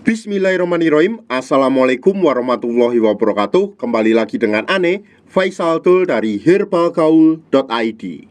Bismillahirrahmanirrahim. Assalamualaikum warahmatullahi wabarakatuh. Kembali lagi dengan Ane Faisal Tul dari herbalgaul.id.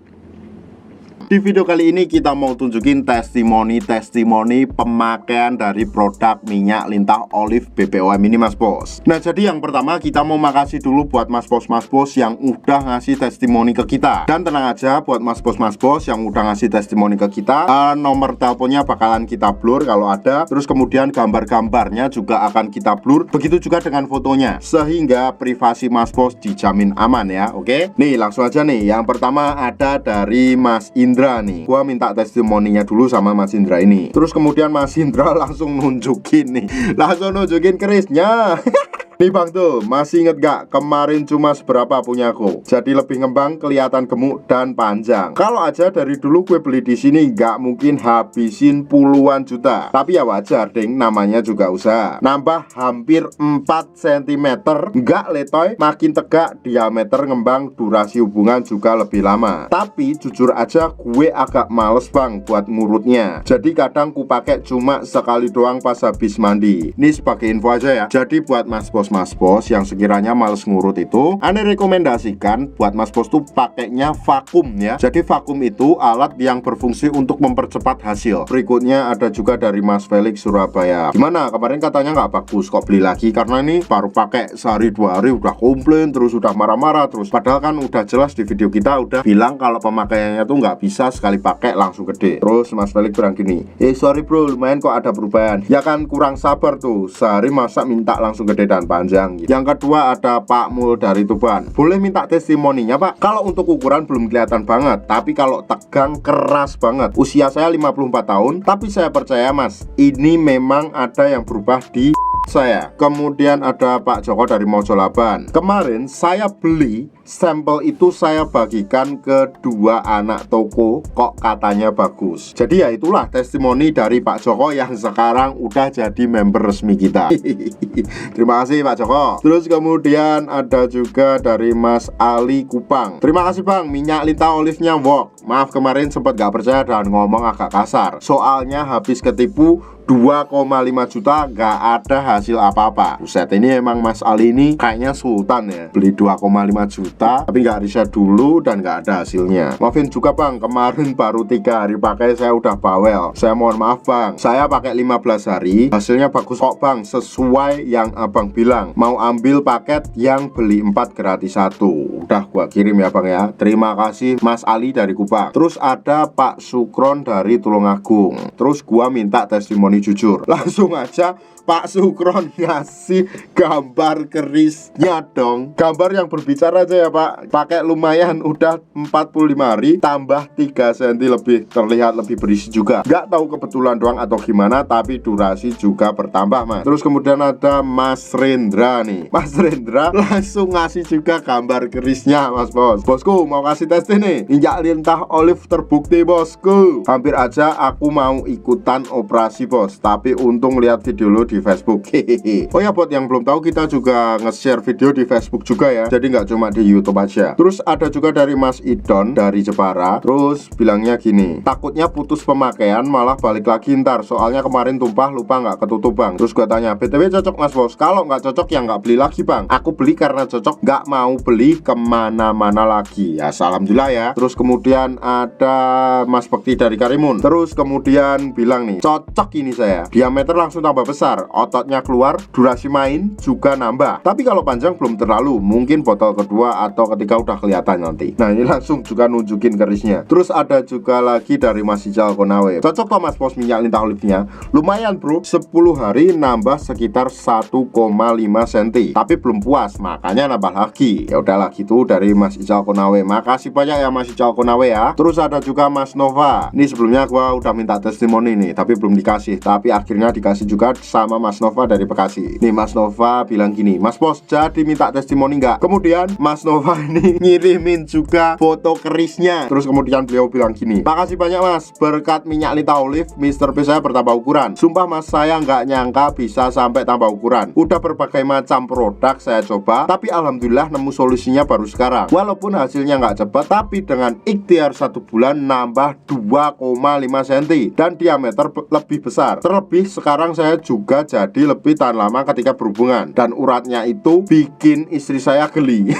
Di video kali ini kita mau tunjukin testimoni pemakaian dari produk minyak lintah olive BPOM ini Mas Bos. Nah, jadi yang pertama kita mau makasih dulu buat Mas Bos yang udah ngasih testimoni ke kita. Dan tenang aja buat Mas Bos yang udah ngasih testimoni ke kita, nomor teleponnya bakalan kita blur kalau ada. Terus kemudian gambar-gambarnya juga akan kita blur. Begitu juga dengan fotonya, sehingga privasi Mas Bos dijamin aman ya. Oke, nih langsung aja nih. Yang pertama ada dari Mas Indra nih. Gua minta testimoninya dulu sama Mas Indra ini. Terus kemudian Mas Indra langsung nunjukin kerisnya. Nih bang tuh, masih inget gak kemarin cuma seberapa punya aku? Jadi lebih ngembang, kelihatan gemuk dan panjang. Kalau aja dari dulu gue beli di sini gak mungkin habisin puluhan juta. Tapi ya wajar ding, namanya juga usaha. Nambah hampir 4 cm, gak letoy, makin tegak, diameter ngembang, durasi hubungan juga lebih lama. Tapi jujur aja gue agak males bang buat ngurutnya. Jadi kadang ku pakai cuma sekali doang pas habis mandi. Ini sebagai info aja ya. Jadi buat Mas Bos yang sekiranya males ngurut itu, Ane rekomendasikan buat Mas Bos tuh pakainya vakum ya. Jadi vakum itu alat yang berfungsi untuk mempercepat hasil. Berikutnya ada juga dari Mas Felix Surabaya. Gimana? Kemarin katanya nggak bagus, kok beli lagi? Karena ini baru pakai sehari 2 hari udah komplain, terus udah marah-marah terus. Padahal kan udah jelas di video kita udah bilang kalau pemakaiannya tuh nggak bisa sekali pakai langsung gede. Terus Mas Felix bilang gini, sorry bro, lumayan kok ada perubahan. Ya kan kurang sabar tuh, sehari masa minta langsung gede dan panjang. Yang kedua ada Pak Mul dari Tuban. Boleh minta testimoninya Pak? Kalau untuk ukuran belum kelihatan banget, tapi kalau tegang keras banget. Usia saya 54 tahun, tapi saya percaya Mas, ini memang ada yang berubah di saya. Kemudian ada Pak Joko dari Mojolaban. Kemarin saya beli sampel itu, saya bagikan ke 2 anak toko, kok katanya bagus. Jadi ya itulah testimoni dari Pak Joko yang sekarang udah jadi member resmi kita. Terima kasih Pak Joko. Terus kemudian ada juga dari Mas Ali Kupang. Terima kasih Bang, minyak lintah olive-nya work. Maaf kemarin sempat gak percaya dan ngomong agak kasar. Soalnya habis ketipu 2,5 juta gak ada hasil apa-apa. Buset, ini emang Mas Ali ini kayaknya sultan ya. Beli 2,5 juta tapi gak riset dulu dan gak ada hasilnya. Maafin juga Bang, kemarin baru 3 hari pakai saya udah bawel. Saya mohon maaf Bang, saya pakai 15 hari, hasilnya bagus kok Bang, sesuai yang Abang bilang. Mau ambil paket yang beli 4 gratis 1. Udah gua kirim ya Bang ya. Terima kasih Mas Ali dari Kupang. Terus ada Pak Sukron dari Tulungagung. Terus gua minta testimoni jujur. Langsung aja Pak Sukron ngasih gambar kerisnya dong. Gambar yang berbicara aja ya Pak. Pakai lumayan udah 45 hari, tambah 3 cm lebih, terlihat lebih berisi juga. Gak tahu kebetulan doang atau gimana, tapi durasi juga bertambah Mas. Terus kemudian ada Mas Rendra nih. Mas Rendra langsung ngasih juga gambar kerisnya Mas Bos. Bosku mau kasih tes nih, minyak lintah olive terbukti bosku. Hampir aja aku mau ikutan operasi bos, tapi untung lihat video lo di Facebook. Oh ya buat yang belum tahu, kita juga nge-share video di Facebook juga ya. Jadi nggak cuma di YouTube aja. Terus ada juga dari Mas Idon dari Jepara. Terus bilangnya gini, takutnya putus pemakaian malah balik lagi ntar, soalnya kemarin tumpah lupa nggak ketutup Bang. Terus gue tanya, BTW cocok Mas Bos? Kalau nggak cocok ya nggak beli lagi Bang. Aku beli karena cocok, nggak mau beli kemana-mana lagi ya. Alhamdulillah ya. Terus kemudian ada Mas Bekti dari Karimun. Terus kemudian bilang nih, cocok ini saya, diameter langsung tambah besar, ototnya keluar, durasi main juga nambah. Tapi kalau panjang belum terlalu, mungkin botol kedua atau ketiga udah kelihatan nanti. Nah ini langsung juga nunjukin kerisnya. Terus ada juga lagi dari Mas Ical Konawe. Cocok kok Mas Bos minyak lintah olive-nya? Lumayan bro, 10 hari nambah sekitar 1,5 cm. Tapi belum puas, makanya nambah lagi. Ya udahlah gitu dari Mas Ical Konawe. Makasih banyak ya Mas Ical Konawe ya. Terus ada juga Mas Nova. Ini sebelumnya gua udah minta testimoni nih, tapi belum dikasih. Tapi akhirnya dikasih juga sama Mas Nova dari Bekasi. Nih Mas Nova bilang gini, Mas Bos jadi minta testimoni nggak? Kemudian Mas Nova ini ngirimin juga foto kerisnya. Terus kemudian beliau bilang gini, makasih banyak Mas, berkat minyak lintah olive Mr. P saya bertambah ukuran. Sumpah Mas, saya nggak nyangka bisa sampai tambah ukuran. Udah berbagai macam produk saya coba, tapi alhamdulillah nemu solusinya baru sekarang. Walaupun hasilnya nggak cepet, tapi dengan ikhtiar 1 bulan nambah 2,5 cm dan diameter lebih besar. besar. Terlebih sekarang saya juga jadi lebih tahan lama ketika berhubungan, dan uratnya itu bikin istri saya geli.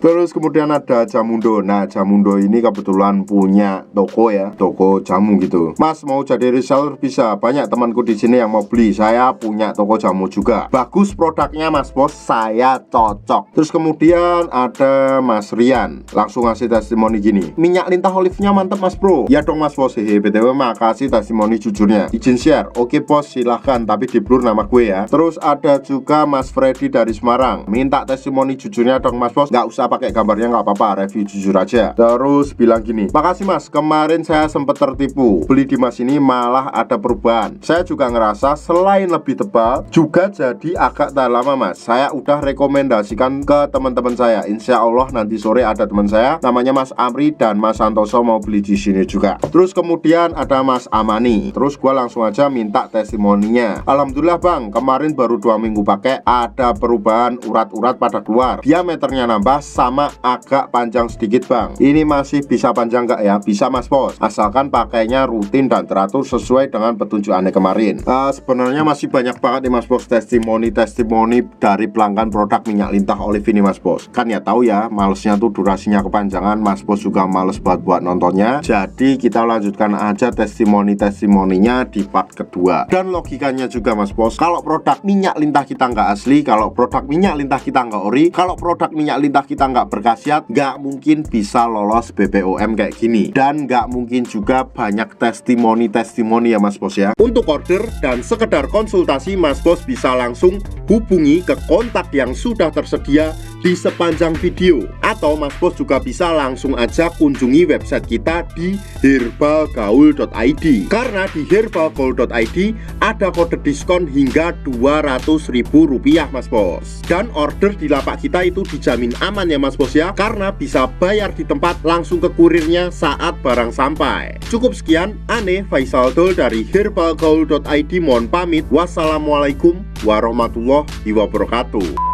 Terus kemudian ada Jamundo. Nah, Jamundo ini kebetulan punya toko ya, toko jamu gitu. Mas mau jadi reseller bisa, banyak temanku di sini yang mau beli. Saya punya toko jamu juga. Bagus produknya Mas Bos, saya cocok. Terus kemudian ada Mas Rian, langsung ngasih testimoni gini. Minyak lintah olive-nya mantep Mas Bro. Ya dong Mas Bos, hehe. BTW makasih testimoni jujurnya. Izin share. Oke Bos, silahkan, tapi di blur nama gue ya. Terus ada juga Mas Freddy dari Semarang. Minta testimoni jujurnya dong Mas Bos. Nggak usah pakai gambarnya, nggak apa-apa, review jujur aja. Terus bilang gini, makasih Mas, kemarin saya sempat tertipu, beli di Mas ini malah ada perubahan. Saya juga ngerasa selain lebih tebal, juga jadi agak tahan lama Mas. Saya udah rekomendasikan ke teman-teman saya. Insya Allah nanti sore ada teman saya namanya Mas Amri dan Mas Santoso mau beli di sini juga. Terus kemudian ada Mas Amani. Terus gua langsung aja minta testimoninya. Alhamdulillah Bang, kemarin baru 2 minggu pakai, ada perubahan, urat-urat pada keluar, diameternya nambah, sama agak panjang sedikit Bang. Ini masih bisa panjang nggak ya? Bisa Mas Bos, asalkan pakainya rutin dan teratur sesuai dengan petunjuk aneh kemarin. Sebenarnya masih banyak banget nih Mas Bos testimoni dari pelanggan produk minyak lintah olive ini Mas Bos. Kan ya tahu ya, malesnya tuh durasinya kepanjangan, Mas Bos juga males buat nontonnya. Jadi kita lanjutkan aja testimoninya di part kedua. Dan logikanya juga Mas Bos, kalau produk minyak lintah kita nggak asli, kalau produk minyak lintah kita nggak ori, kalau produk minyak lintah kita nggak berkhasiat, nggak mungkin bisa lolos BPOM kayak gini, dan nggak mungkin juga banyak testimoni ya Mas Bos ya. Untuk order dan sekedar konsultasi, Mas Bos bisa langsung hubungi ke kontak yang sudah tersedia di sepanjang video, atau Mas Bos juga bisa langsung aja kunjungi website kita di herbalgaul.id, karena di herbalgaul.id ada kode diskon hingga Rp200.000 Mas Bos. Dan order di lapak kita itu dijamin aman ya Mas Bos ya, karena bisa bayar di tempat langsung ke kurirnya saat barang sampai. Cukup sekian, Ane Faisal Dul dari herbalgaul.id mohon pamit. Wassalamualaikum warahmatullahi wabarakatuh.